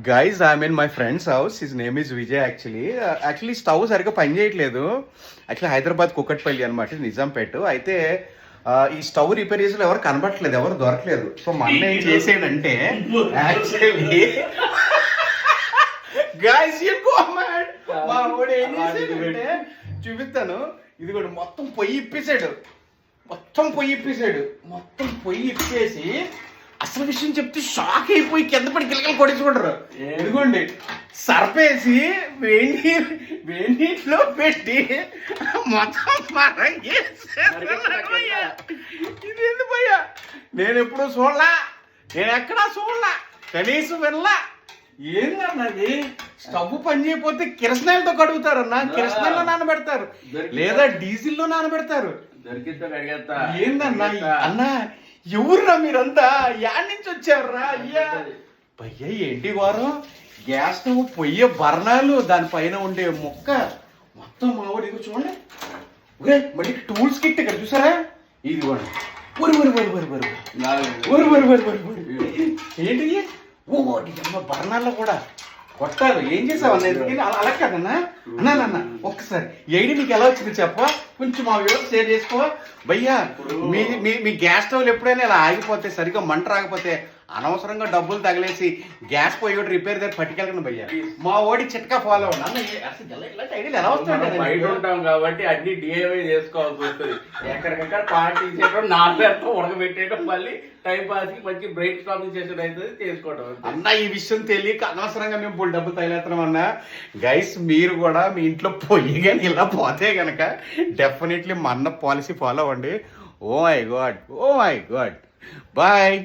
Guys I mean my friends house his name is Vijay actually stove సరిగ్గా పని చేయట్లేదు. Actually Hyderabad Kukatpally అనమాట, నిజాంపేట. అయితే ఈ స్టవ్ రిపేర్ చేసిన ఎవరు కనబట్టలేదు, ఎవరు దొరకలేదు. సో మా అన్న ఏం చేసాడంటే యాక్చువల్లీ గైస్ మా వాడు ఏం చేసాడంటే చూపిస్తాను. ఇది కూడా మొత్తం పొయ్యి ఇప్పేసాడు, మొత్తం పొయ్యి ఇప్పేసి అసలు విషయం చెప్తే షాక్ అయిపోయి కింద పడి గిలకలు కొడించుకుంటారు. ఇదిగోండి సర్పేసి వేణీటిలో పెట్టి మొత్తం ఇది ఎందుకయ్యా, నేను ఎప్పుడు చూడలా, నేను ఎక్కడా చూడలా, కనీసం వినలా. ఏందన్నది స్టవ్ పని చేయకపోతే కిరసనాయలతో కడుగుతారన్నా, కిరసనాయల్లో నానబెడతారు లేదా డీజిల్లో నానబెడతారు. ఏందన్నా అన్నా, ఎవర్రా మీరంతా, యాడ్ నుంచి వచ్చారా అయ్యా? భయ్యా ఏంటి వారం గ్యాస్ స్టవ్ పొయ్యే బర్ణాలు, దానిపైన ఉండే మొక్క మొత్తం మావాడు. ఇదిగో చూడండి, ఒరే మళ్ళీ టూల్స్ కిట్ ఇక్కడ చూసారా, ఇది కూడా ఏంటి బర్ణాల్లో కూడా కొట్టారు. ఏం చేసావు అన్న? అలా కదన్నా అన్నా, ఒక్కసారి ఏడి నీకు ఎలా వచ్చింది చెప్ప, కొంచెం మా వ్యూవర్స్ షేర్ చేసుకో భయ్యా. మీ గ్యాస్ స్టవ్లు ఎప్పుడైనా ఇలా ఆగిపోతే, సరిగ్గా మంట రాకపోతే అనవసరంగా డబ్బులు తగిలేసి గ్యాస్ పోయి ఒకటి రిపేర్ దగ్గర పట్టుకెళ్ళకండి భయ్యా. మా ఓడి చిట్కా ఫాలో అవ్వండి. ఇలాంటి ఐడియాలు ఎలా వస్తాయి? బయట ఉంటాం కాబట్టి అన్ని డిఐవై చేసుకోవాల్సి వస్తుంది. ఎక్కడికక్కడ పార్టీ చేయడం, నాలుగు ఉడకబెట్టేయడం, మళ్ళీ టైం పాస్ కి మంచి బ్రేక్ స్టాపింగ్ చేసేది అయితే చేసుకోవడం అన్న. ఈ విషయం తెలియక అనవసరంగా మేము బుల్ డబ్బులు తగిలేస్తున్నాం అన్న. గైస్ మీరు కూడా మీ ఇంట్లో పొయ్యి కానీ ఇలా పోతే కనుక డెఫినెట్లీ మా అన్న పాలసీ ఫాలో అవ్వండి. Oh my god, bye.